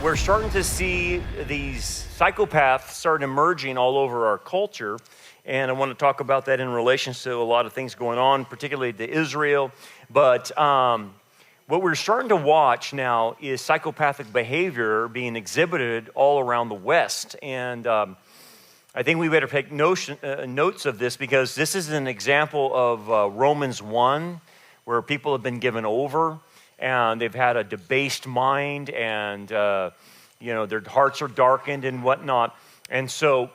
we're starting to see these psychopaths start emerging all over our culture. And I want to talk about that in relation to a lot of things going on, particularly to Israel. But what we're starting to watch now is psychopathic behavior being exhibited all around the West. And I think we better take notes of this, because this is an example of Romans 1, where people have been given over and they've had a debased mind, and their hearts are darkened and whatnot. And so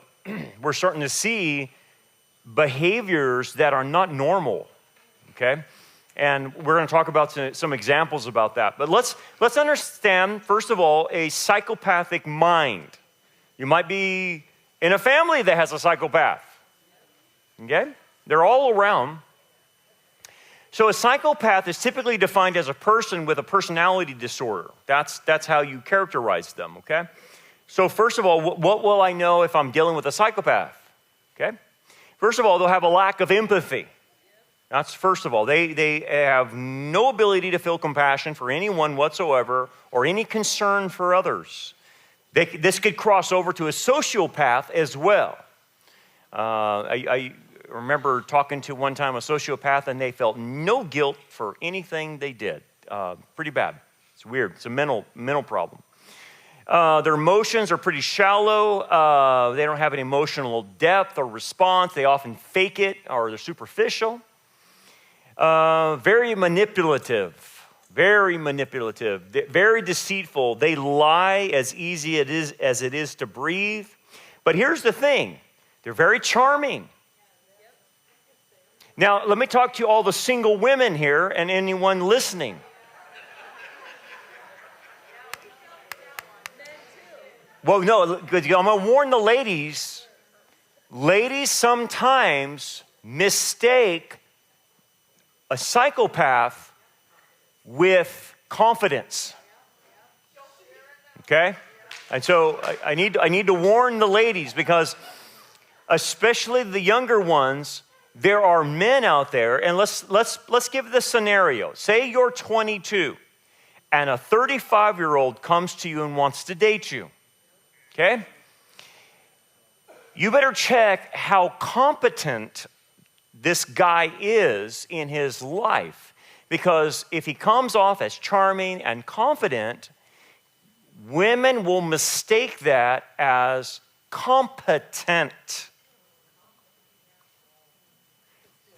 we're starting to see behaviors that are not normal, okay? And we're going to talk about some examples about that. But let's understand, first of all, a psychopathic mind. You might be in a family that has a psychopath, okay? They're all around. So a psychopath is typically defined as a person with a personality disorder. That's how you characterize them, okay? So first of all, what will I know if I'm dealing with a psychopath, okay? First of all, they'll have a lack of empathy. That's first of all. They have no ability to feel compassion for anyone whatsoever or any concern for others. This could cross over to a sociopath as well. I remember talking to one time a sociopath, and they felt no guilt for anything they did. Pretty bad. It's weird. It's a mental problem. Their emotions are pretty shallow. They don't have an emotional depth or response. They often fake it, or they're superficial. Very manipulative. Very manipulative. Very deceitful. They lie as easy as it is to breathe. But here's the thing. They're very charming. Now, let me talk to all the single women here and anyone listening. Well, no, I'm going to warn the ladies. Ladies sometimes mistake a psychopath with confidence. Okay? And so I need to warn the ladies, because especially the younger ones, there are men out there, and let's give this scenario. Say you're 22 and a 35-year-old comes to you and wants to date you. Okay? You better check how competent this guy is in his life, because if he comes off as charming and confident, women will mistake that as competent.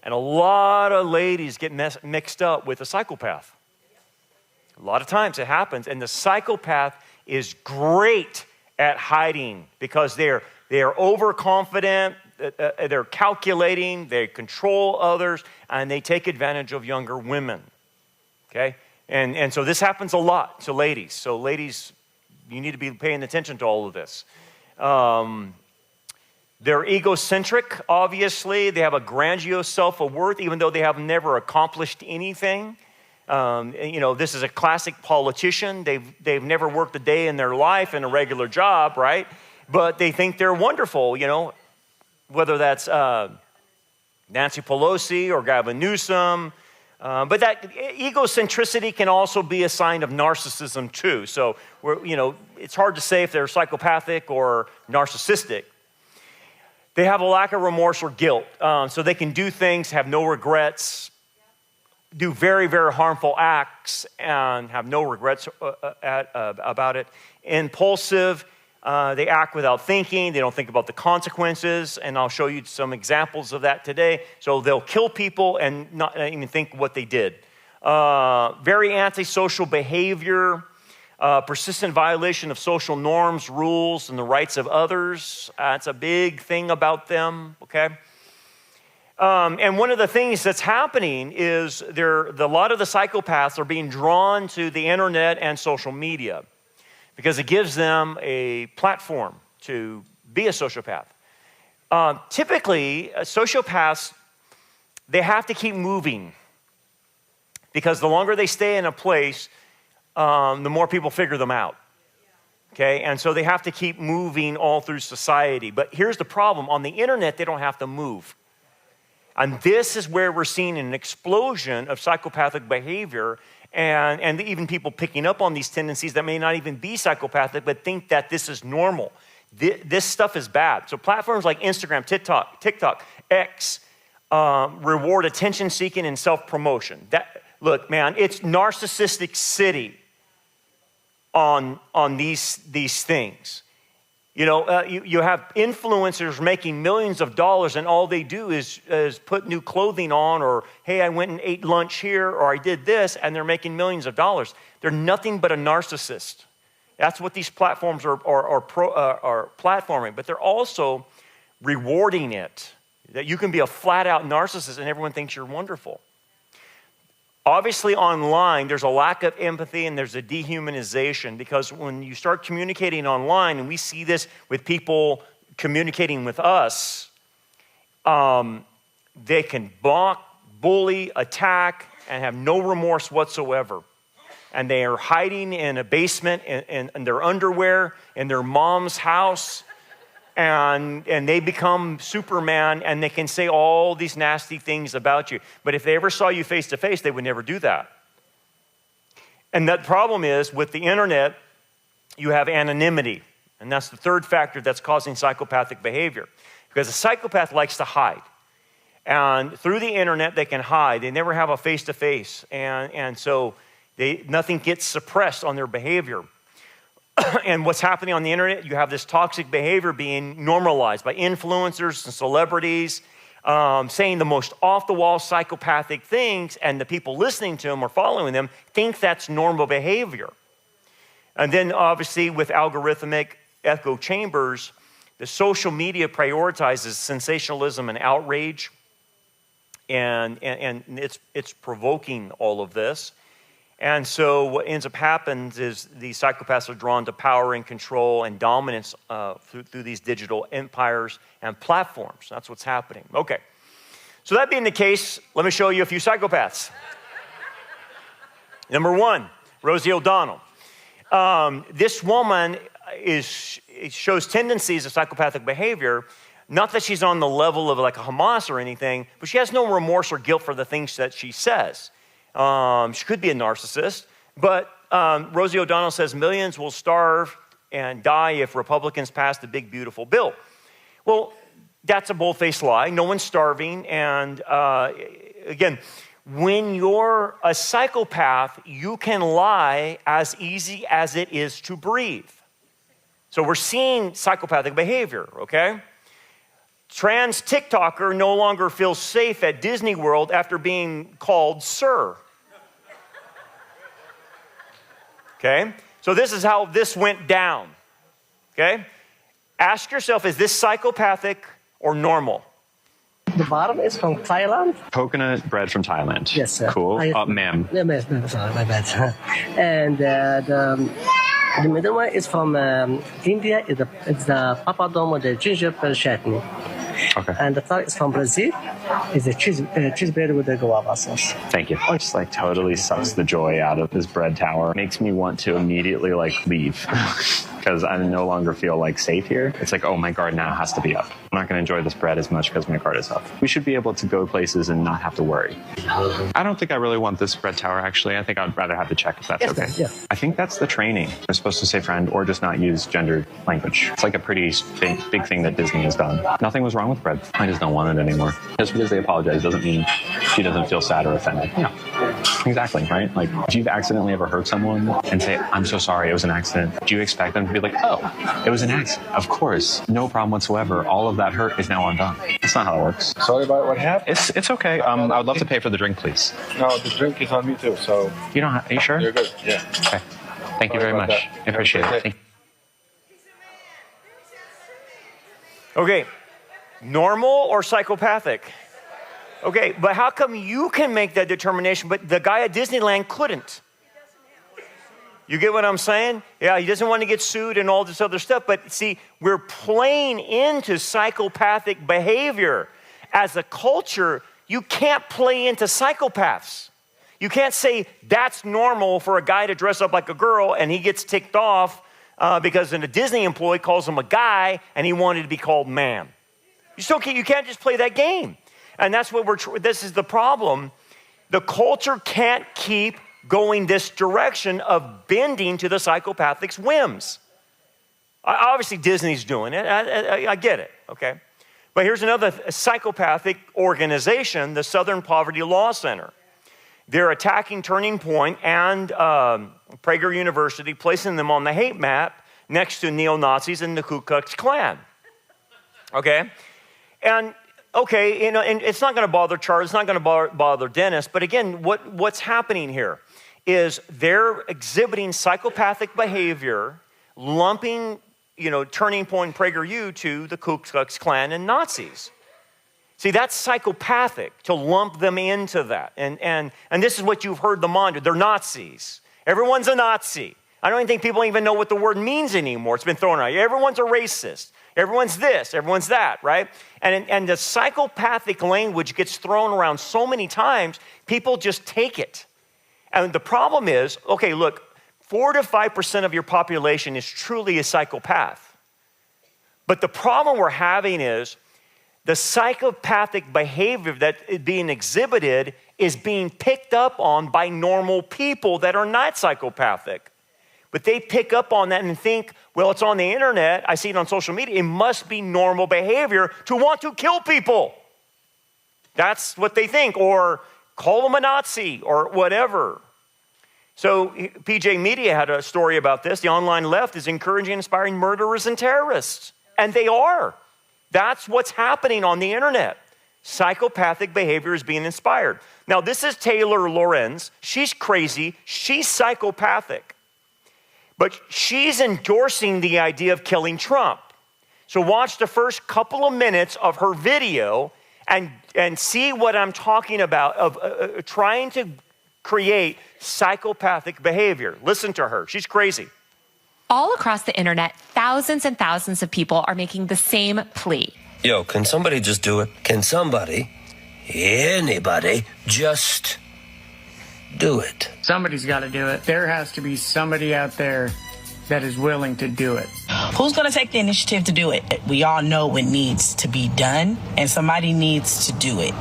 And a lot of ladies get mixed up with a psychopath. A lot of times it happens, and the psychopath is great at hiding, because they're overconfident, they're calculating, they control others, and they take advantage of younger women. Okay? And so this happens a lot to ladies. So ladies, you need to be paying attention to all of this. They're egocentric, obviously. They have a grandiose self-worth, even though they have never accomplished anything. This is a classic politician. They've never worked a day in their life in a regular job, right? But they think they're wonderful, whether that's Nancy Pelosi or Gavin Newsom. But that egocentricity can also be a sign of narcissism too. So it's hard to say if they're psychopathic or narcissistic. They have a lack of remorse or guilt. So they can do things, have no regrets, do very, very harmful acts, and have no regrets about it. Impulsive, they act without thinking. They don't think about the consequences, and I'll show you some examples of that today. So they'll kill people and not even think what they did. Very antisocial behavior. Persistent violation of social norms, rules, and the rights of others. That's a big thing about them, okay? And one of the things that's happening is a lot of the psychopaths are being drawn to the internet and social media, because it gives them a platform to be a sociopath. Typically, sociopaths, they have to keep moving, because the longer they stay in a place, the more people figure them out, okay? And so they have to keep moving all through society. But here's the problem. On the internet, they don't have to move. And this is where we're seeing an explosion of psychopathic behavior and even people picking up on these tendencies that may not even be psychopathic, but think that this is normal. This stuff is bad. So platforms like Instagram, TikTok, X, reward attention-seeking and self-promotion. Look, man, it's narcissistic city on these things. You know, you have influencers making millions of dollars, and all they do is put new clothing on, or, hey, I went and ate lunch here, or I did this, and they're making millions of dollars. They're nothing but a narcissist. That's what these platforms are platforming, but they're also rewarding it. That you can be a flat-out narcissist, and everyone thinks you're wonderful. Obviously, online, there's a lack of empathy and there's a dehumanization, because when you start communicating online, and we see this with people communicating with us, they can mock, bully, attack, and have no remorse whatsoever. And they are hiding in a basement in their underwear in their mom's house, and they become Superman, and they can say all these nasty things about you. But if they ever saw you face to face, they would never do that. And that problem is, with the internet, you have anonymity. And that's the third factor that's causing psychopathic behavior. Because a psychopath likes to hide. And through the internet, they can hide. They never have a face-to-face. And so nothing gets suppressed on their behavior. And what's happening on the internet, you have this toxic behavior being normalized by influencers and celebrities, saying the most off-the-wall psychopathic things, and the people listening to them or following them think that's normal behavior. And then obviously with algorithmic echo chambers, the social media prioritizes sensationalism and outrage, and it's provoking all of this. And so what ends up happening is these psychopaths are drawn to power and control and dominance through these digital empires and platforms. That's what's happening. Okay. So that being the case, let me show you a few psychopaths. Number one, Rosie O'Donnell. This woman shows tendencies of psychopathic behavior. Not that she's on the level of like a Hamas or anything, but she has no remorse or guilt for the things that she says. She could be a narcissist, but Rosie O'Donnell says millions will starve and die if Republicans pass the big, beautiful bill. Well, that's a bold-faced lie. No one's starving. And again, when you're a psychopath, you can lie as easy as it is to breathe. So we're seeing psychopathic behavior, okay? Trans TikToker no longer feels safe at Disney World after being called sir. Okay? So this is how this went down. Okay? Ask yourself, is this psychopathic or normal? The bottom is from Thailand. Coconut bread from Thailand. Yes, sir. Cool. Ma'am. No, sorry, my bad. And the middle one is from India. It's the papadom with the gingerbread chutney. Okay. And the third is from Brazil. It's a cheese bread with the guava sauce. Thank you. It just like totally sucks the joy out of this bread tower. Makes me want to immediately like leave because I no longer feel like safe here. It's like, oh, my guard now has to be up. I'm not going to enjoy this bread as much because my guard is up. We should be able to go places and not have to worry. I don't think I really want this bread tower, actually. I think I'd rather have the check if that's okay. Yeah. I think that's the training. We're supposed to say friend or just not use gendered language. It's like a pretty big thing that Disney has done. Nothing was wrong with bread. I just don't want it anymore. Just because they apologize doesn't mean she doesn't feel sad or offended. Yeah, exactly, right? Like, if you've accidentally ever hurt someone and say, I'm so sorry, it was an accident, do you expect them to be like, oh, it was an accident? Of course, no problem whatsoever. All of that hurt is now undone. That's not how it works. Sorry about what happened. It's okay. I would love to pay for the drink, please. No, the drink is on me too, so... You don't have, are you sure? You're good, yeah. Okay. Thank you very much. I appreciate it. Thank you. Okay, normal or psychopathic? Okay, but how come you can make that determination, but the guy at Disneyland couldn't? You get what I'm saying? Yeah, he doesn't want to get sued and all this other stuff, but see, we're playing into psychopathic behavior. As a culture, you can't play into psychopaths. You can't say that's normal for a guy to dress up like a girl and he gets ticked off because a Disney employee calls him a guy and he wanted to be called ma'am. You can't just play that game. And that's what this is the problem. The culture can't keep going this direction of bending to the psychopathic's whims. Obviously, Disney's doing it. I get it, okay? But here's another psychopathic organization, the Southern Poverty Law Center. They're attacking Turning Point and Prager University, placing them on the hate map next to neo-Nazis and the Ku Klux Klan, okay? And, okay, you know, and it's not going to bother Charles, it's not going to bother Dennis, but again, what's happening here is they're exhibiting psychopathic behavior, lumping, you know, Turning Point and PragerU to the Ku Klux Klan and Nazis. See, that's psychopathic, to lump them into that. And this is what you've heard them on. They're Nazis. Everyone's a Nazi. I don't even think people even know what the word means anymore. It's been thrown out. Everyone's a racist. Everyone's this, everyone's that, right? And the psychopathic language gets thrown around so many times, people just take it. And the problem is, okay, look, 4 to 5% of your population is truly a psychopath. But the problem we're having is the psychopathic behavior that is being exhibited is being picked up on by normal people that are not psychopathic. But they pick up on that and think, well, it's on the internet, I see it on social media, it must be normal behavior to want to kill people. That's what they think, or call them a Nazi, or whatever. So PJ Media had a story about this. The online left is encouraging and inspiring murderers and terrorists. And they are. That's what's happening on the internet. Psychopathic behavior is being inspired. Now, this is Taylor Lorenz. She's crazy. She's psychopathic. But she's endorsing the idea of killing Trump. So watch the first couple of minutes of her video and see what I'm talking about of trying to create psychopathic behavior. Listen to her. She's crazy. All across the internet, thousands and thousands of people are making the same plea. Yo, can somebody just do it? Can somebody, anybody, just do it? Somebody's got to do it. There has to be somebody out there that is willing to do it. Who's going to take the initiative to do it? We all know what needs to be done, and somebody needs to do it.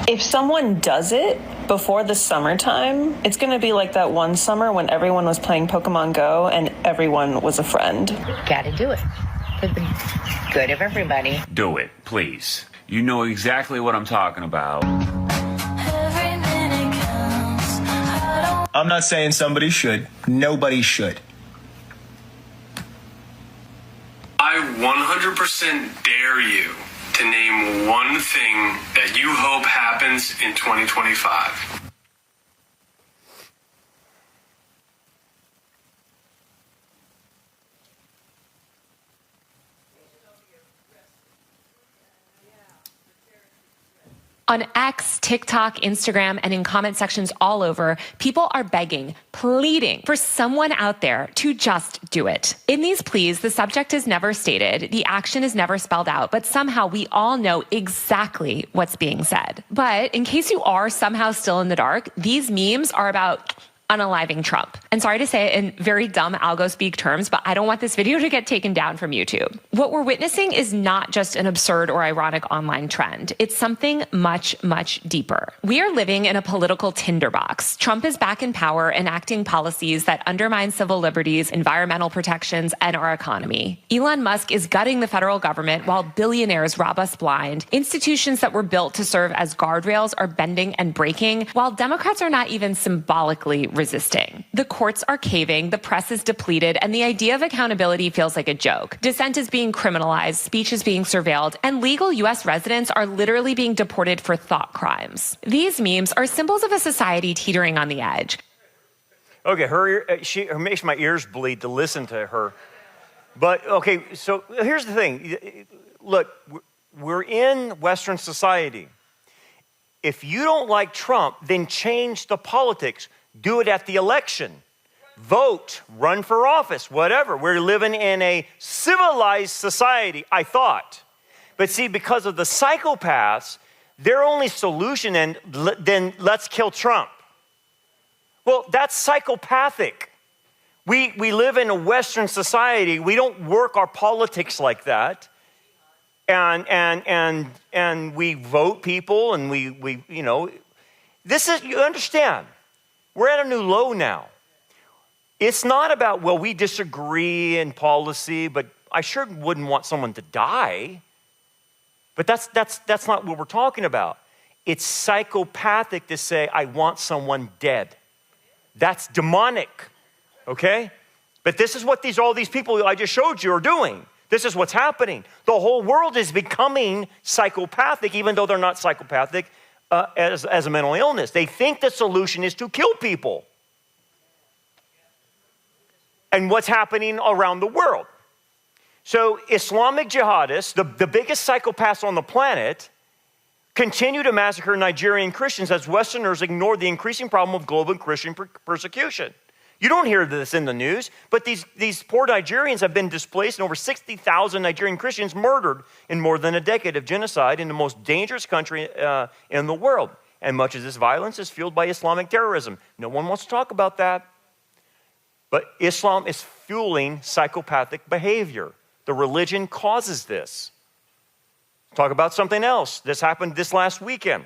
If someone does it before the summertime, it's going to be like that one summer when everyone was playing Pokemon Go and everyone was a friend. Gotta do it for the good of everybody. Do it, please. You know exactly what I'm talking about. I'm not saying somebody should. Nobody should. I 100% dare you to name one thing that you hope happens in 2025. On X, TikTok, Instagram, and in comment sections all over, people are begging, pleading for someone out there to just do it. In these pleas, the subject is never stated, the action is never spelled out, but somehow we all know exactly what's being said. But in case you are somehow still in the dark, these memes are about unaliving Trump. And sorry to say it in very dumb algo speak terms, but I don't want this video to get taken down from YouTube. What we're witnessing is not just an absurd or ironic online trend. It's something much, much deeper. We are living in a political tinderbox. Trump is back in power, enacting policies that undermine civil liberties, environmental protections, and our economy. Elon Musk is gutting the federal government while billionaires rob us blind. Institutions that were built to serve as guardrails are bending and breaking, while Democrats are not even symbolically resisting. The courts are caving, the press is depleted, and the idea of accountability feels like a joke. Dissent is being criminalized, speech is being surveilled, and legal U.S. residents are literally being deported for thought crimes. These memes are symbols of a society teetering on the edge. Okay, her makes my ears bleed to listen to her. But, okay, so here's the thing. Look, we're in Western society. If you don't like Trump, then change the politics. Do it at the election. Vote, run for office, whatever. We're living in a civilized society, I thought. But see, because of the psychopaths, their only solution then let's kill Trump. Well, that's psychopathic. We live in a Western society. We don't work our politics like that. And we vote people and we you know, this is, you understand. We're at a new low now. It's not about, well, we disagree in policy, but I sure wouldn't want someone to die. But that's not what we're talking about. It's psychopathic to say, I want someone dead. That's demonic, okay? But this is what all these people I just showed you are doing. This is what's happening. The whole world is becoming psychopathic, even though they're not psychopathic as a mental illness. They think the solution is to kill people. And what's happening around the world. So Islamic jihadists, the biggest psychopaths on the planet, continue to massacre Nigerian Christians as Westerners ignore the increasing problem of global Christian persecution. You don't hear this in the news, but these poor Nigerians have been displaced and over 60,000 Nigerian Christians murdered in more than a decade of genocide in the most dangerous country in the world. And much of this violence is fueled by Islamic terrorism. No one wants to talk about that. But Islam is fueling psychopathic behavior. The religion causes this. Talk about something else. This happened this last weekend.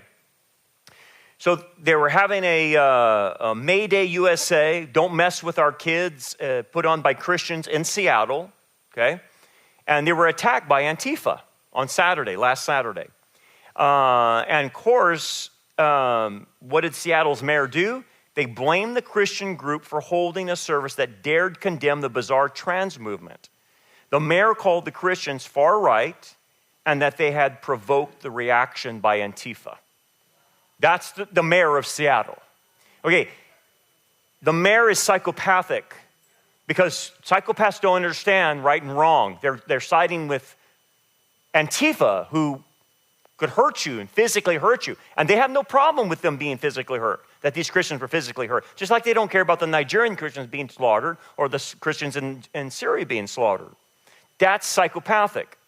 So they were having a May Day USA, Don't Mess with Our Kids, put on by Christians in Seattle, okay? And they were attacked by Antifa on Saturday, last Saturday. And of course, what did Seattle's mayor do? They blamed the Christian group for holding a service that dared condemn the bizarre trans movement. The mayor called the Christians far right and that they had provoked the reaction by Antifa. That's the mayor of Seattle. Okay, the mayor is psychopathic because psychopaths don't understand right and wrong. They're siding with Antifa, who could hurt you and physically hurt you. And they have no problem with them being physically hurt, that these Christians were physically hurt. Just like they don't care about the Nigerian Christians being slaughtered or the Christians in Syria being slaughtered. That's psychopathic.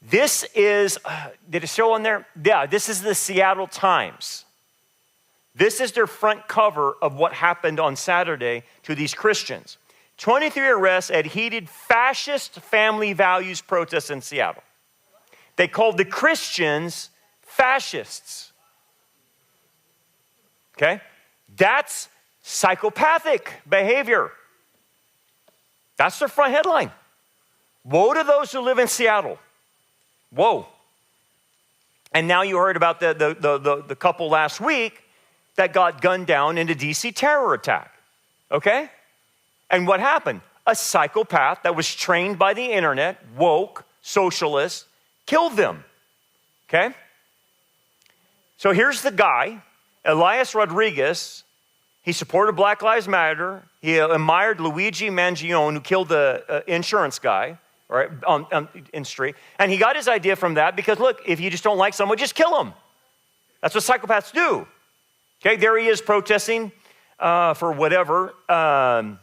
This is, did it show on there? Yeah, this is the Seattle Times. This is their front cover of what happened on Saturday to these Christians. 23 arrests at heated fascist family values protests in Seattle. They called the Christians fascists. Okay? That's psychopathic behavior. That's their front headline. Woe to those who live in Seattle. Whoa. And now you heard about the couple last week that got gunned down in a DC terror attack. Okay? And what happened? A psychopath that was trained by the internet, woke, socialist, killed them. Okay? So here's the guy, Elias Rodriguez. He supported Black Lives Matter. He admired Luigi Mangione, who killed the insurance guy, right, in street. And he got his idea from that because, look, if you just don't like someone, just kill them. That's what psychopaths do. Okay, there he is protesting for whatever. Laquan,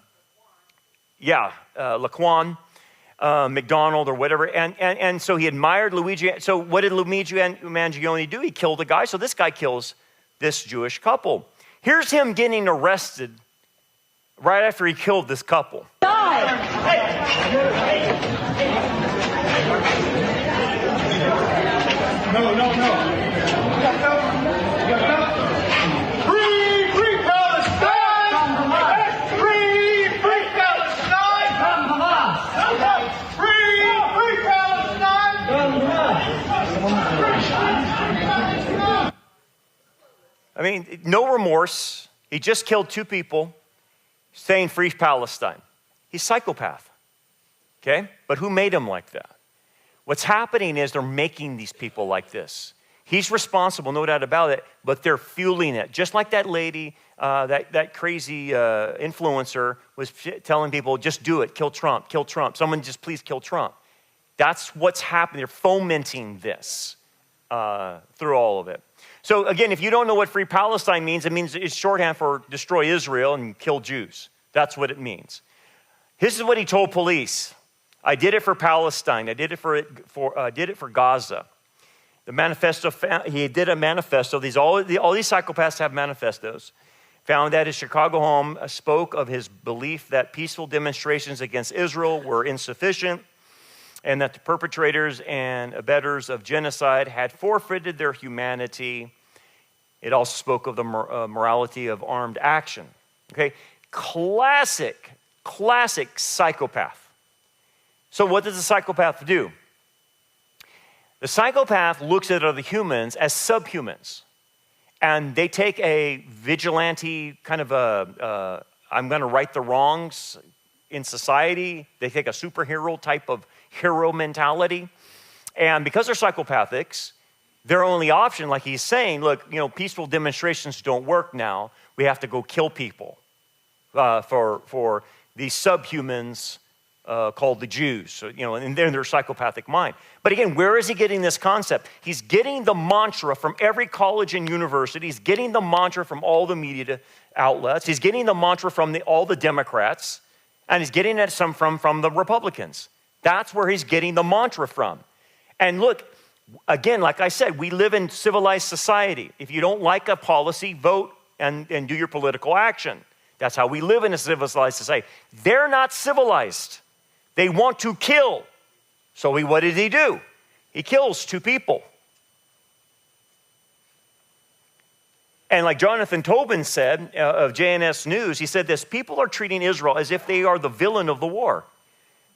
McDonald or whatever. And so he admired Luigi. So what did Luigi Mangione do? He killed a guy. So this guy kills this Jewish couple. Here's him getting arrested right after he killed this couple. No. Free Palestine! Free Palestine! Free Palestine! I mean, no remorse. He just killed two people saying free Palestine. He's a psychopath, okay? But who made him like that? What's happening is they're making these people like this. He's responsible, no doubt about it, but they're fueling it. Just like that lady, that crazy influencer was telling people, just do it, kill Trump, kill Trump. Someone just please kill Trump. That's what's happening. They're fomenting this through all of it. So again, if you don't know what free Palestine means, it means it's shorthand for destroy Israel and kill Jews. That's what it means. This is what he told police. I did it for Palestine. I did it for Gaza. The manifesto, he did a manifesto. All these psychopaths have manifestos. Found at his Chicago home, spoke of his belief that peaceful demonstrations against Israel were insufficient and that the perpetrators and abettors of genocide had forfeited their humanity. It also spoke of the morality of armed action. Okay, classic psychopath. So what does a psychopath do? The psychopath looks at other humans as subhumans. And they take a vigilante kind of I'm going to right the wrongs in society. They take a superhero type of hero mentality. And because they're psychopathics, their only option, like he's saying, look, peaceful demonstrations don't work now. We have to go kill people for these subhumans called the Jews. So, and they're in their psychopathic mind. But again, where is he getting this concept? He's getting the mantra from every college and university. He's getting the mantra from all the media outlets. He's getting the mantra from all the Democrats. And he's getting it from the Republicans. That's where he's getting the mantra from. And look, again, like I said, we live in civilized society. If you don't like a policy, vote and do your political action. That's how we live in a civilized society. They're not civilized. They want to kill. So what did he do? He kills 2 people. And like Jonathan Tobin said of JNS News, he said this: people are treating Israel as if they are the villain of the war.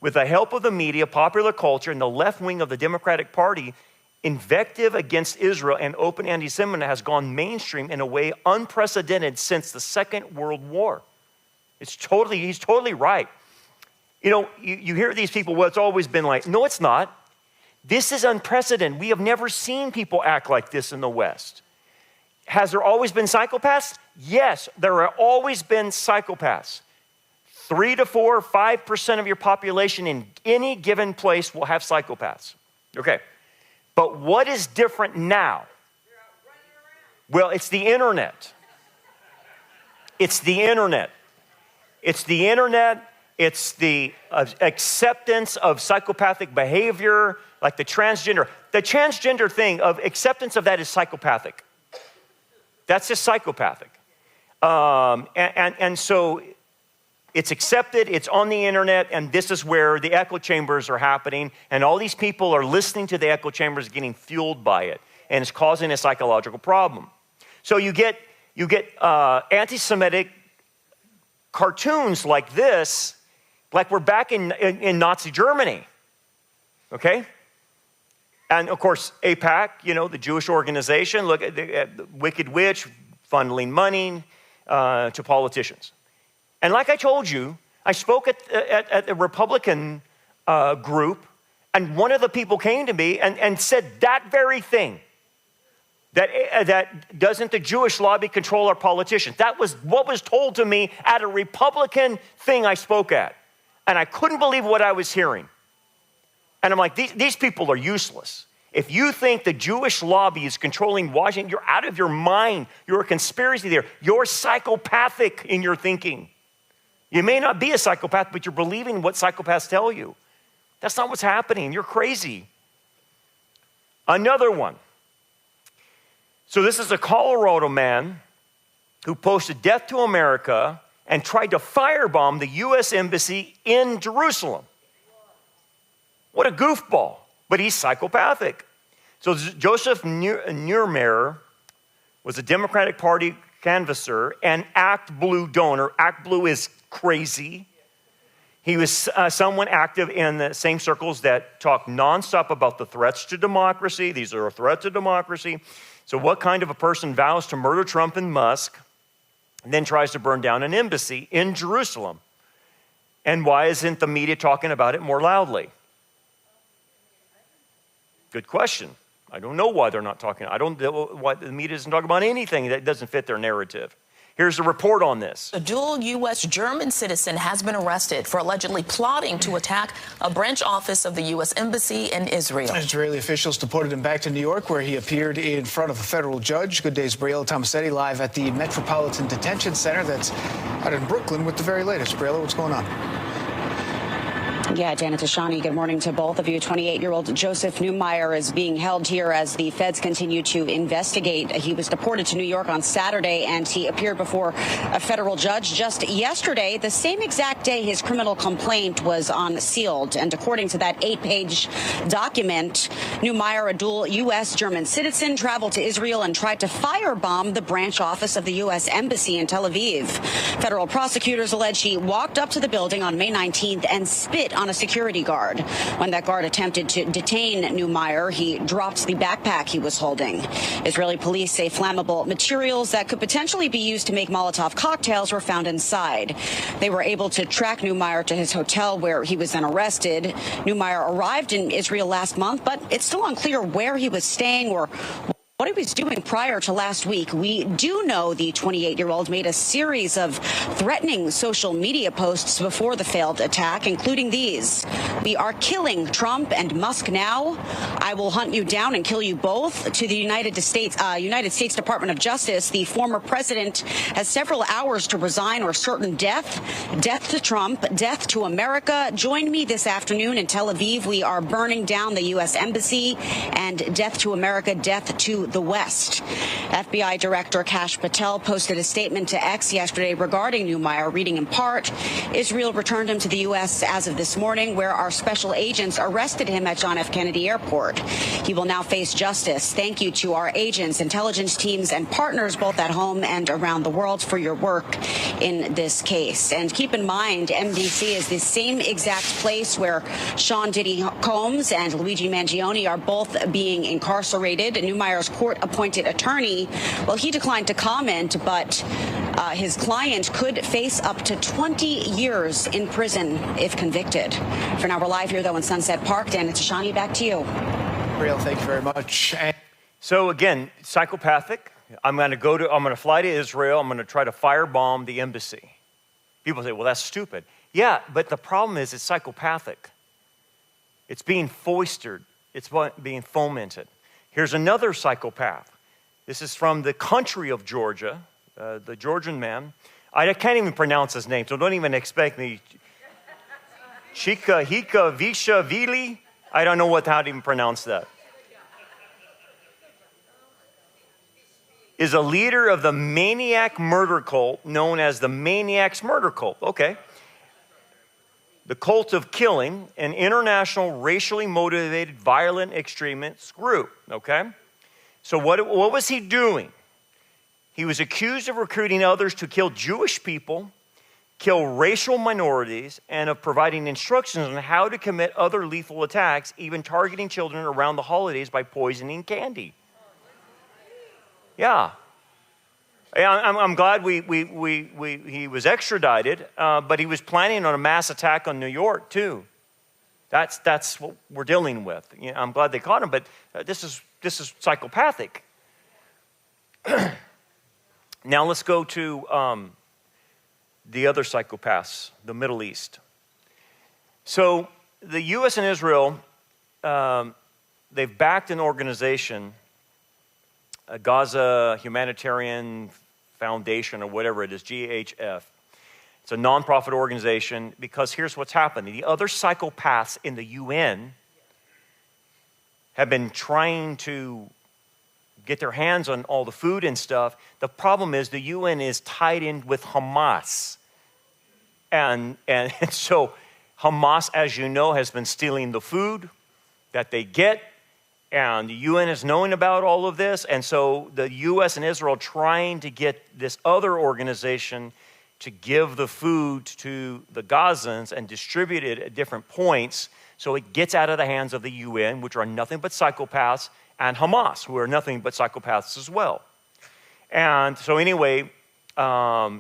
With the help of the media, popular culture, and the left wing of the Democratic Party, invective against Israel and open anti-Semitism has gone mainstream in a way unprecedented since the Second World War. He's totally right. You hear these people, well, it's always been like, no, it's not. This is unprecedented. We have never seen people act like this in the West. Has there always been psychopaths? Yes, there have always been psychopaths. 3 to 4, 5% of your population in any given place will have psychopaths. Okay, but what is different now? Well, it's the internet. It's the internet. It's the internet. It's the acceptance of psychopathic behavior, like the transgender. The transgender thing of acceptance of that is psychopathic. That's just psychopathic. And so it's accepted, it's on the internet, and this is where the echo chambers are happening, and all these people are listening to the echo chambers, getting fueled by it, and it's causing a psychological problem. So you get anti-Semitic cartoons like this, like we're back in Nazi Germany, okay? And of course, AIPAC, the Jewish organization, look at the Wicked Witch funneling money to politicians. And like I told you, I spoke at a Republican group, and one of the people came to me and said that very thing, that doesn't the Jewish lobby control our politicians? That was what was told to me at a Republican thing I spoke at. And I couldn't believe what I was hearing. And I'm like, these people are useless. If you think the Jewish lobby is controlling Washington, you're out of your mind. You're a conspiracy there. You're psychopathic in your thinking. You may not be a psychopath, but you're believing what psychopaths tell you. That's not what's happening. You're crazy. Another one. So this is a Colorado man who posted death to America and tried to firebomb the U.S. Embassy in Jerusalem. What a goofball. But he's psychopathic. So Joseph Niemeyer was a Democratic Party canvasser and Act Blue donor. Act Blue is crazy. He was someone active in the same circles that talk nonstop about the threats to democracy. These are a threat to democracy. So what kind of a person vows to murder Trump and Musk and then tries to burn down an embassy in Jerusalem? And why isn't the media talking about it more loudly? Good question. I don't know why they're not talking. I don't know why the media doesn't talk about anything that doesn't fit their narrative. Here's a report on this. A dual U.S.-German citizen has been arrested for allegedly plotting to attack a branch office of the U.S. Embassy in Israel. Israeli officials deported him back to New York, where he appeared in front of a federal judge. Good day's Briella Tomasetti live at the Metropolitan Detention Center that's out in Brooklyn with the very latest. Briella, what's going on? Yeah, Janet Tashani, good morning to both of you. 28-year-old Joseph Neumeier is being held here as the feds continue to investigate. He was deported to New York on Saturday, and he appeared before a federal judge just yesterday, the same exact day his criminal complaint was unsealed. And according to that 8-page document, Neumeier, a dual U.S.-German citizen, traveled to Israel and tried to firebomb the branch office of the U.S. Embassy in Tel Aviv. Federal prosecutors allege he walked up to the building on May 19th and spit on a security guard. When that guard attempted to detain Neumeier, he dropped the backpack he was holding. Israeli police say flammable materials that could potentially be used to make Molotov cocktails were found inside. They were able to track Neumeier to his hotel, where he was then arrested. Neumeier arrived in Israel last month, but it's still unclear where he was staying or what he was doing prior to last week. We do know the 28-year-old made a series of threatening social media posts before the failed attack, including these. "We are killing Trump and Musk now. I will hunt you down and kill you both." To the United States Department of Justice, the former president has several hours to resign or certain death. Death to Trump, death to America. Join me this afternoon in Tel Aviv. We are burning down the U.S. Embassy, and death to America, death to the West. FBI Director Kash Patel posted a statement to X yesterday regarding Neumeier, reading in part, "Israel returned him to the U.S. as of this morning, where our special agents arrested him at John F. Kennedy Airport. He will now face justice. Thank you to our agents, intelligence teams, and partners both at home and around the world for your work in this case." And keep in mind, MDC is the same exact place where Sean Diddy Combs and Luigi Mangione are both being incarcerated. Neumeier's court-appointed attorney, well, he declined to comment, but his client could face up to 20 years in prison if convicted. For now, we're live here, though, in Sunset Park. Dan and Tashani, back to you. Real, thank you very much. So again, psychopathic. I'm going to fly to Israel. I'm going to try to firebomb the embassy. People say, well, that's stupid. Yeah, but the problem is it's psychopathic. It's being foisted. It's being fomented. Here's another psychopath. This is from the country of Georgia, the Georgian man. I can't even pronounce his name, so don't even expect me. Chika, Hika, Visha, Vili. I don't know how to even pronounce that. Is a leader of the maniac murder cult known as the Maniacs Murder Cult. Okay. The cult of killing, an international racially motivated violent extremist group, okay? So what was he doing? He was accused of recruiting others to kill Jewish people, kill racial minorities, and of providing instructions on how to commit other lethal attacks, even targeting children around the holidays by poisoning candy. Yeah. I'm glad he was extradited, but he was planning on a mass attack on New York too. That's what we're dealing with. You know, I'm glad they caught him, but this is psychopathic. Now let's go to the other psychopaths, the Middle East. So the U.S. and Israel, they've backed an organization, a Gaza Humanitarian Foundation or whatever it is, GHF. It's a nonprofit organization because here's what's happening. The other psychopaths in the UN have been trying to get their hands on all the food and stuff. The problem is the UN is tied in with Hamas. And so Hamas, as you know, has been stealing the food that they get. And the UN is knowing about all of this. And so the U.S. and Israel trying to get this other organization to give the food to the Gazans and distribute it at different points so it gets out of the hands of the UN, which are nothing but psychopaths, and Hamas, who are nothing but psychopaths as well. And so anyway,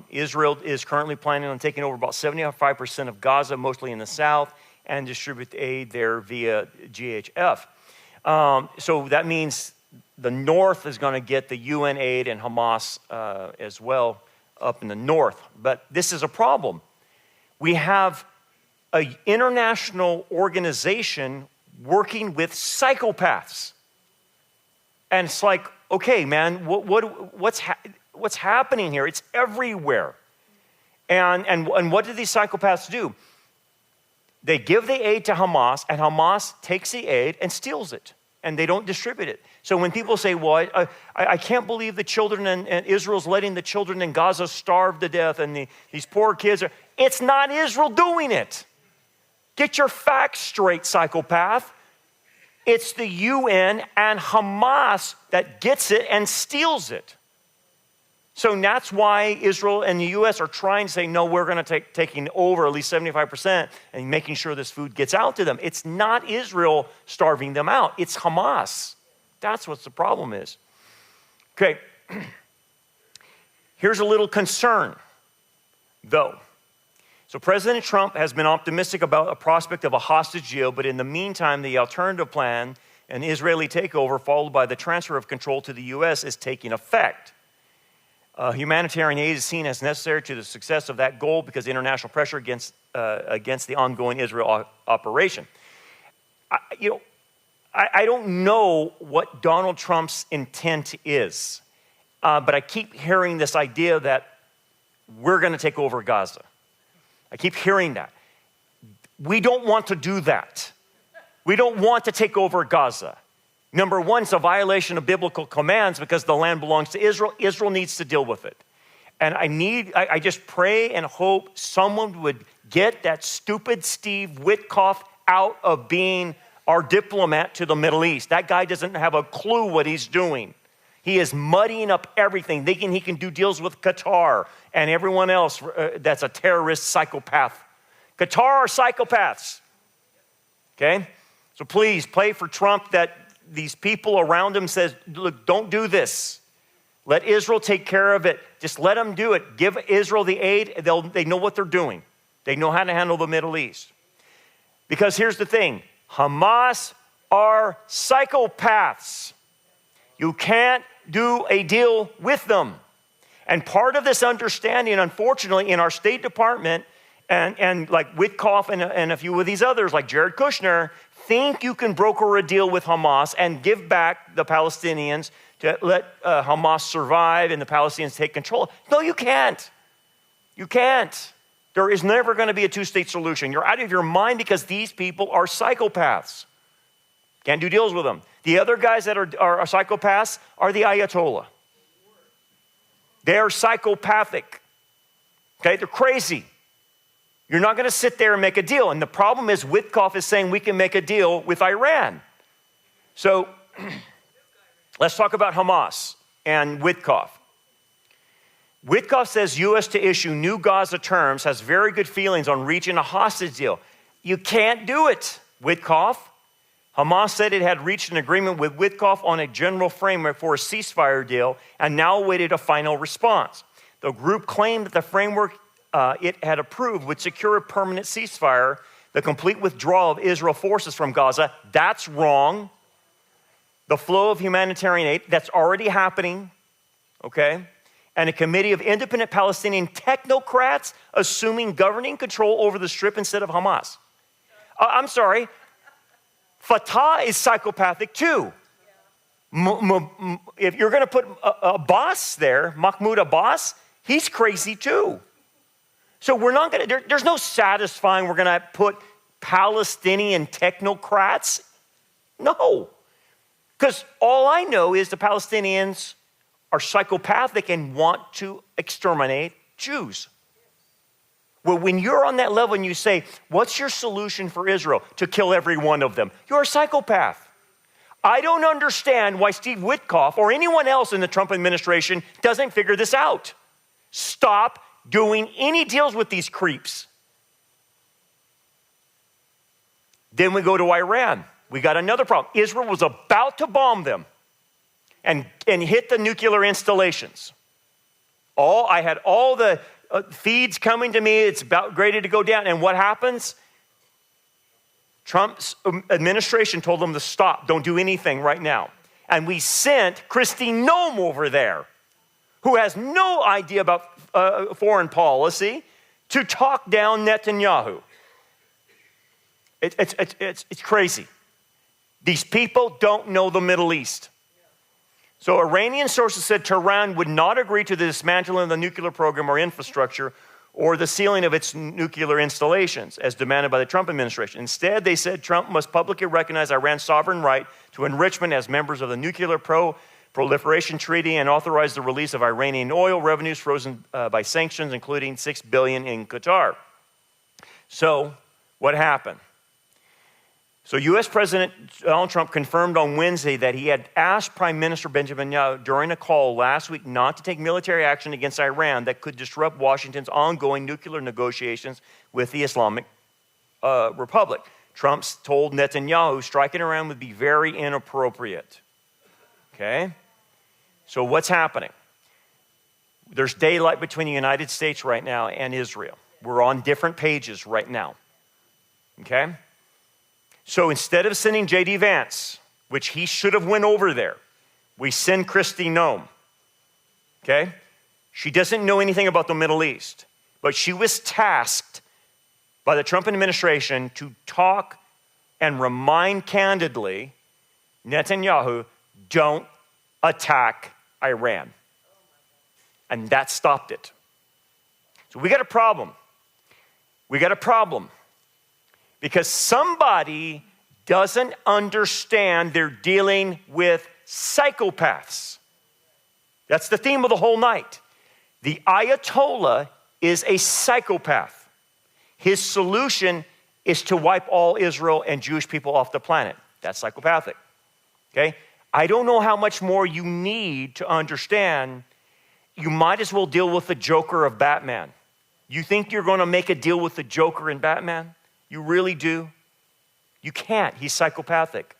Israel is currently planning on taking over about 75% of Gaza, mostly in the south, and distribute the aid there via GHF. So that means the north is going to get the UN aid and Hamas as well up in the north. But this is a problem. We have an international organization working with psychopaths. And it's like, okay, man, what's happening here? It's everywhere. And what do these psychopaths do? they give the aid to Hamas, and Hamas takes the aid and steals it, and they don't distribute it. So when people say, well, I can't believe the children and Israel's letting the children in Gaza starve to death and these poor kids, it's not Israel doing it. Get your facts straight, psychopath. It's the UN and Hamas that gets it and steals it. So that's why Israel and the U.S. are trying to say, no, we're going to taking over at least 75% and making sure this food gets out to them. It's not Israel starving them out. It's Hamas. That's what the problem is. Okay. Here's a little concern, though. So President Trump has been optimistic about a prospect of a hostage deal, but in the meantime, the alternative plan, an Israeli takeover followed by the transfer of control to the U.S., is taking effect. Humanitarian aid is seen as necessary to the success of that goal because of international pressure against the ongoing Israel operation. I don't know what Donald Trump's intent is, but I keep hearing this idea that we're going to take over Gaza. I keep hearing that. We don't want to do that. We don't want to take over Gaza. Number one, it's a violation of biblical commands because the land belongs to Israel. Israel needs to deal with it. And I just pray and hope someone would get that stupid Steve Witkoff out of being our diplomat to the Middle East. That guy doesn't have a clue what he's doing. He is muddying up everything, thinking he can do deals with Qatar and everyone else that's a terrorist psychopath. Qatar are psychopaths. Okay? So please pray for Trump that these people around him says, look, don't do this. Let Israel take care of it. Just let them do it. Give Israel the aid. They know what they're doing. They know how to handle the Middle East. Because here's the thing. Hamas are psychopaths. You can't do a deal with them. And part of this understanding, unfortunately, in our State Department and like Witkoff and a few of these others, like Jared Kushner, think you can broker a deal with Hamas and give back the Palestinians to let Hamas survive and the Palestinians take control. No, you can't. You can't. There is never going to be a two-state solution. You're out of your mind because these people are psychopaths. Can't do deals with them. The other guys that are psychopaths are the Ayatollah. They're psychopathic. Okay, they're crazy. You're not going to sit there and make a deal. And the problem is Witkoff is saying we can make a deal with Iran. So let's talk about Hamas and Witkoff. Witkoff says U.S. to issue new Gaza terms has very good feelings on reaching a hostage deal. You can't do it, Witkoff. Hamas said it had reached an agreement with Witkoff on a general framework for a ceasefire deal and now awaited a final response. The group claimed that the framework it had approved would secure a permanent ceasefire, the complete withdrawal of Israel forces from Gaza. That's wrong. The flow of humanitarian aid, that's already happening, okay? And a committee of independent Palestinian technocrats assuming governing control over the Strip instead of Hamas. I'm sorry, Fatah is psychopathic too. If you're going to put a boss there, Mahmoud Abbas, he's crazy too. So we're not going to, there's no satisfying we're going to put Palestinian technocrats. No. Because all I know is the Palestinians are psychopathic and want to exterminate Jews. Well, when you're on that level and you say, what's your solution for Israel? To kill every one of them. You're a psychopath. I don't understand why Steve Witkoff or anyone else in the Trump administration doesn't figure this out. Stop doing any deals with these creeps. Then we go to Iran. We got another problem. Israel was about to bomb them and hit the nuclear installations. I had all the feeds coming to me. It's about ready to go down. And what happens? Trump's administration told them to stop. Don't do anything right now. And we sent Kristi Noem over there, who has no idea about foreign policy, to talk down Netanyahu. It's crazy. These people don't know the Middle East. So Iranian sources said Tehran would not agree to the dismantling of the nuclear program or infrastructure, or the sealing of its nuclear installations, as demanded by the Trump administration. Instead, they said Trump must publicly recognize Iran's sovereign right to enrichment as members of the Nuclear Proliferation Treaty and authorize the release of Iranian oil revenues frozen by sanctions, including $6 billion in Qatar. So, what happened? So U.S. President Donald Trump confirmed on Wednesday that he had asked Prime Minister Benjamin Netanyahu during a call last week not to take military action against Iran that could disrupt Washington's ongoing nuclear negotiations with the Islamic Republic. Trump told Netanyahu striking Iran would be very inappropriate. Okay? So what's happening? There's daylight between the United States right now and Israel. We're on different pages right now. Okay? So instead of sending J.D. Vance, which he should have went over there, we send Kristi Noem. Okay? She doesn't know anything about the Middle East, but she was tasked by the Trump administration to talk and remind candidly Netanyahu, don't attack Iran. And that stopped it. So we got a problem. We got a problem. Because somebody doesn't understand they're dealing with psychopaths. That's the theme of the whole night. The Ayatollah is a psychopath. His solution is to wipe all Israel and Jewish people off the planet. That's psychopathic. Okay? I don't know how much more you need to understand. You might as well deal with the Joker of Batman. You think you're going to make a deal with the Joker in Batman? You really do? You can't. He's psychopathic.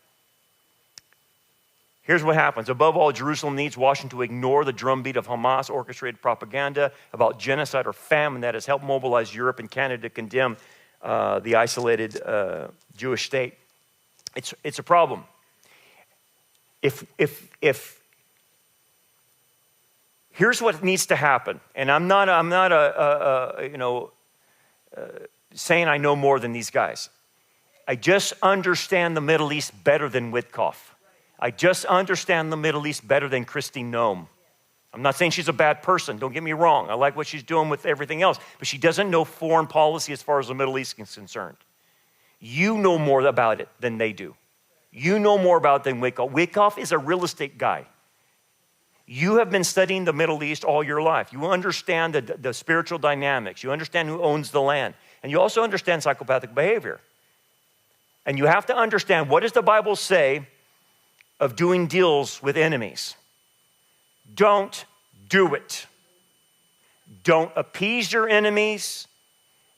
Here's what happens. Above all, Jerusalem needs Washington to ignore the drumbeat of Hamas orchestrated propaganda about genocide or famine that has helped mobilize Europe and Canada to condemn the isolated Jewish state. It's a problem. If here's what needs to happen, and I'm not saying I know more than these guys. I just understand the Middle East better than Witkoff. I just understand the Middle East better than Kristi Noem. I'm not saying she's a bad person, don't get me wrong. I like what she's doing with everything else, but she doesn't know foreign policy as far as the Middle East is concerned. You know more about it than they do. You know more about it than Witkoff. Witkoff is a real estate guy. You have been studying the Middle East all your life. You understand the spiritual dynamics. You understand who owns the land. And you also understand psychopathic behavior. And you have to understand, what does the Bible say of doing deals with enemies? Don't do it. Don't appease your enemies.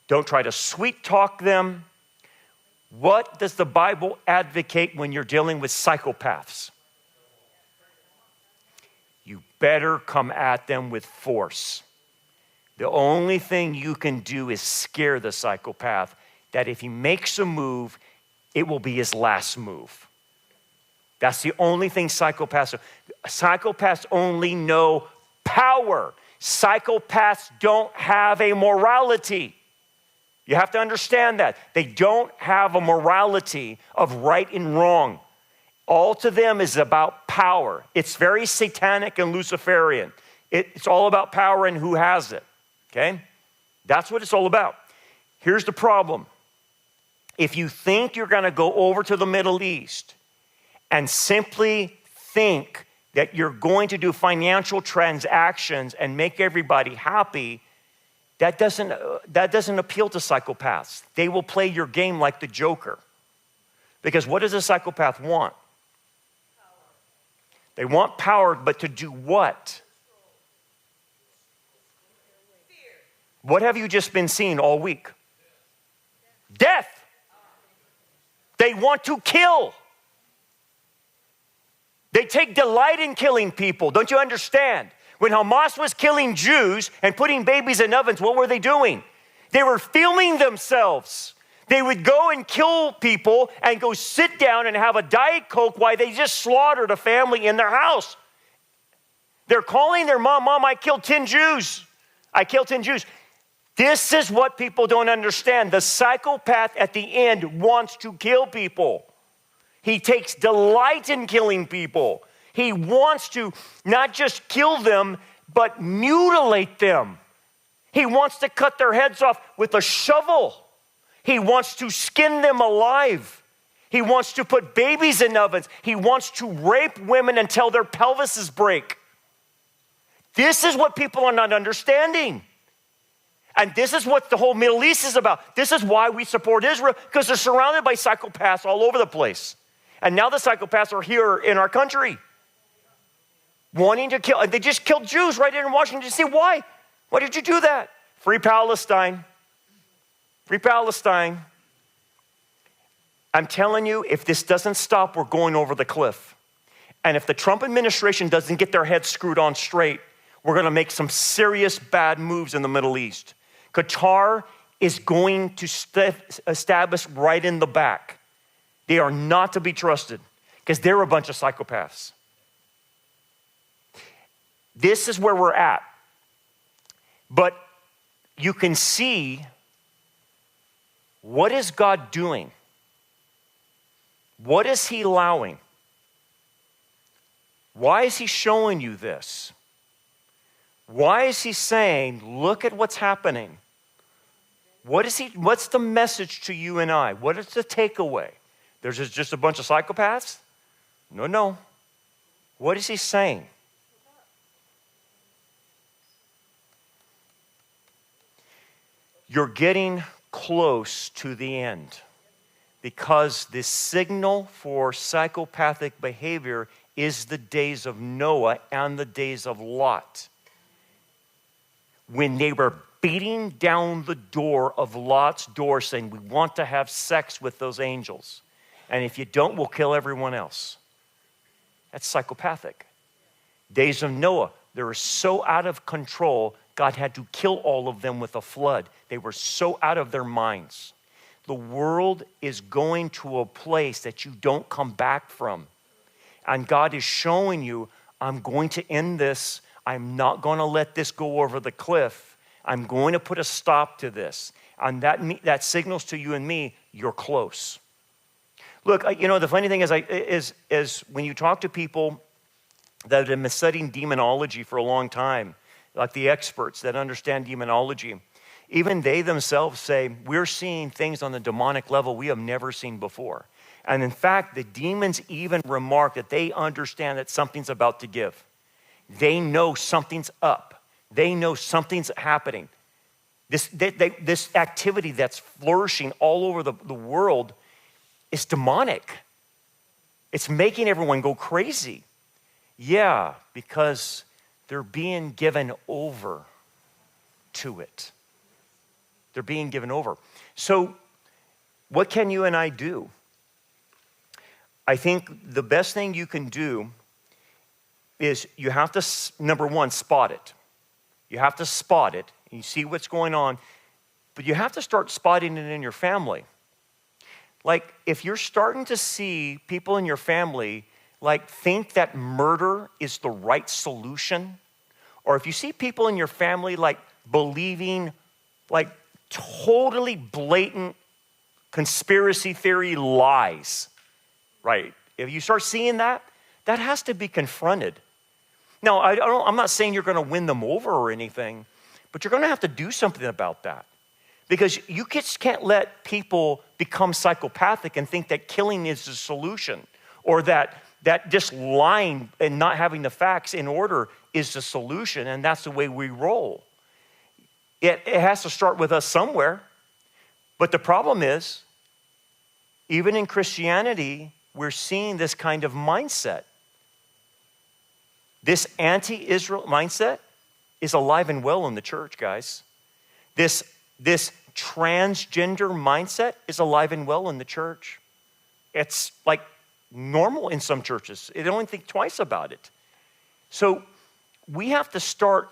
Don't try to sweet talk them. What does the Bible advocate when you're dealing with psychopaths? You better come at them with force. The only thing you can do is scare the psychopath that if he makes a move, it will be his last move. That's the only thing psychopaths only know power. Psychopaths don't have a morality. You have to understand that. They don't have a morality of right and wrong. All to them is about power. It's very satanic and Luciferian. It's all about power and who has it. Okay? That's what it's all about. Here's the problem. If you think you're going to go over to the Middle East and simply think that you're going to do financial transactions and make everybody happy, that doesn't appeal to psychopaths. They will play your game like the Joker. Because what does a psychopath want? They want power, but to do what? What have you just been seeing all week? Death. They want to kill. They take delight in killing people. Don't you understand? When Hamas was killing Jews and putting babies in ovens, what were they doing? They were filming themselves. They would go and kill people and go sit down and have a Diet Coke while they just slaughtered a family in their house. They're calling their mom, I killed 10 Jews. I killed 10 Jews. This is what people don't understand. The psychopath at the end wants to kill people. He takes delight in killing people. He wants to not just kill them, but mutilate them. He wants to cut their heads off with a shovel. He wants to skin them alive. He wants to put babies in ovens. He wants to rape women until their pelvises break. This is what people are not understanding. And this is what the whole Middle East is about. This is why we support Israel, because they're surrounded by psychopaths all over the place. And now the psychopaths are here in our country, wanting to kill. They just killed Jews right here in Washington, D.C. Why? Why did you do that? Free Palestine. Free Palestine. I'm telling you, if this doesn't stop, we're going over the cliff. And if the Trump administration doesn't get their heads screwed on straight, we're going to make some serious bad moves in the Middle East. Qatar is going to establish right in the back. They are not to be trusted because they're a bunch of psychopaths. This is where we're at. But you can see, what is God doing? What is he allowing? Why is he showing you this? Why is he saying, look at what's happening? What's the message to you and I? What is the takeaway? There's just a bunch of psychopaths? No. What is he saying? You're getting close to the end because the signal for psychopathic behavior is the days of Noah and the days of Lot. When they were beating down the door of Lot's door saying, we want to have sex with those angels. And if you don't, we'll kill everyone else. That's psychopathic. Days of Noah, they were so out of control, God had to kill all of them with a flood. They were so out of their minds. The world is going to a place that you don't come back from. And God is showing you, I'm going to end this. I'm not going to let this go over the cliff. I'm going to put a stop to this. And that signals to you and me, you're close. Look, the funny thing is when you talk to people that have been studying demonology for a long time, like the experts that understand demonology, even they themselves say, we're seeing things on the demonic level we have never seen before. And in fact, the demons even remark that they understand that something's about to give. They know something's up. They know something's happening. This activity that's flourishing all over the world is demonic. It's making everyone go crazy. Yeah, because they're being given over to it. They're being given over. So what can you and I do? I think the best thing you can do is you have to, number one, spot it. You have to spot it. And you see what's going on. But you have to start spotting it in your family. Like, if you're starting to see people in your family, like, think that murder is the right solution, or if you see people in your family, like, believing, like, totally blatant conspiracy theory lies, right? If you start seeing that, that has to be confronted. Now, I'm not saying you're going to win them over or anything, but you're going to have to do something about that. Because you just can't let people become psychopathic and think that killing is the solution, or that just lying and not having the facts in order is the solution, and that's the way we roll. It has to start with us somewhere. But the problem is, even in Christianity, we're seeing this kind of mindset. This anti-Israel mindset is alive and well in the church, guys. This transgender mindset is alive and well in the church. It's like normal in some churches. They don't even think twice about it. So we have to start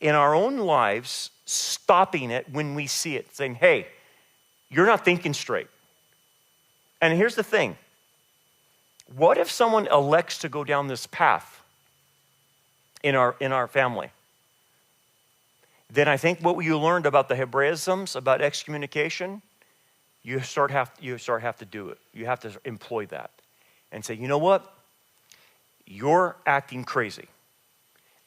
in our own lives stopping it when we see it, saying, hey, you're not thinking straight. And here's the thing. What if someone elects to go down this path in our family? Then I think what you learned about the Hebraisms, about excommunication, you have to do it. You have to employ that and say, you know what? You're acting crazy.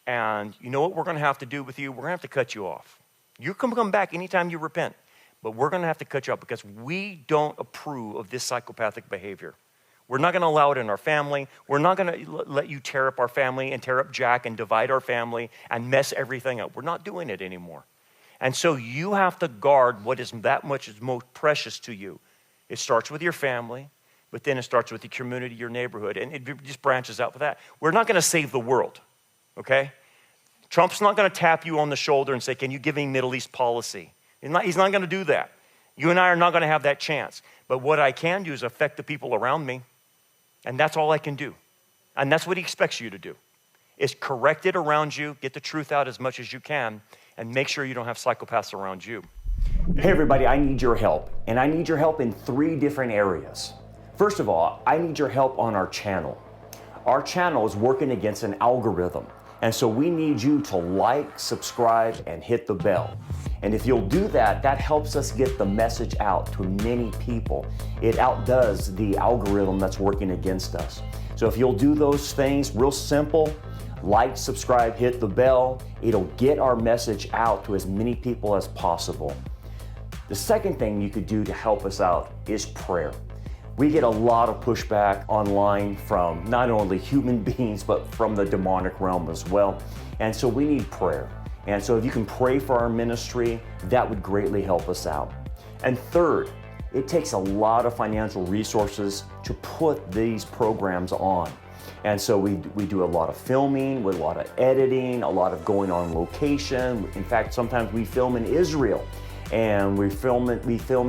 And you know what we're going to have to do with you? We're going to have to cut you off. You can come back anytime you repent, but we're going to have to cut you off because we don't approve of this psychopathic behavior. We're not going to allow it in our family. We're not going to let you tear up our family and tear up Jack and divide our family and mess everything up. We're not doing it anymore. And so you have to guard what is that much is most precious to you. It starts with your family, but then it starts with the community, your neighborhood, and it just branches out with that. We're not going to save the world, okay? Trump's not going to tap you on the shoulder and say, can you give me Middle East policy? He's not going to do that. You and I are not going to have that chance. But what I can do is affect the people around me, and that's all I can do. And that's what he expects you to do, is correct it around you, get the truth out as much as you can, and make sure you don't have psychopaths around you. Hey everybody, I need your help, and I need your help in 3 different areas. First of all, I need your help on our channel. Our channel is working against an algorithm, and so we need you to like, subscribe, and hit the bell. And if you'll do that, that helps us get the message out to many people. It outdoes the algorithm that's working against us. So if you'll do those things, real simple, like, subscribe, hit the bell, it'll get our message out to as many people as possible. The second thing you could do to help us out is prayer. We get a lot of pushback online from not only human beings, but from the demonic realm as well. And so we need prayer. And so if you can pray for our ministry, that would greatly help us out. And third, it takes a lot of financial resources to put these programs on. And so we do a lot of filming, with a lot of editing, a lot of going on location. In fact, sometimes we film in Israel, and we film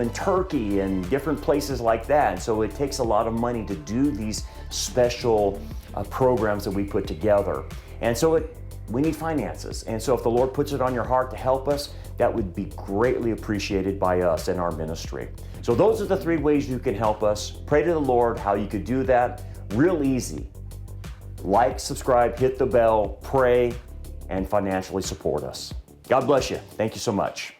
in Turkey and different places like that. And so it takes a lot of money to do these special programs that we put together. And so we need finances. And so if the Lord puts it on your heart to help us, that would be greatly appreciated by us in our ministry. So those are the 3 ways you can help us. Pray to the Lord how you could do that. Real easy. Like, subscribe, hit the bell, pray, and financially support us. God bless you. Thank you so much.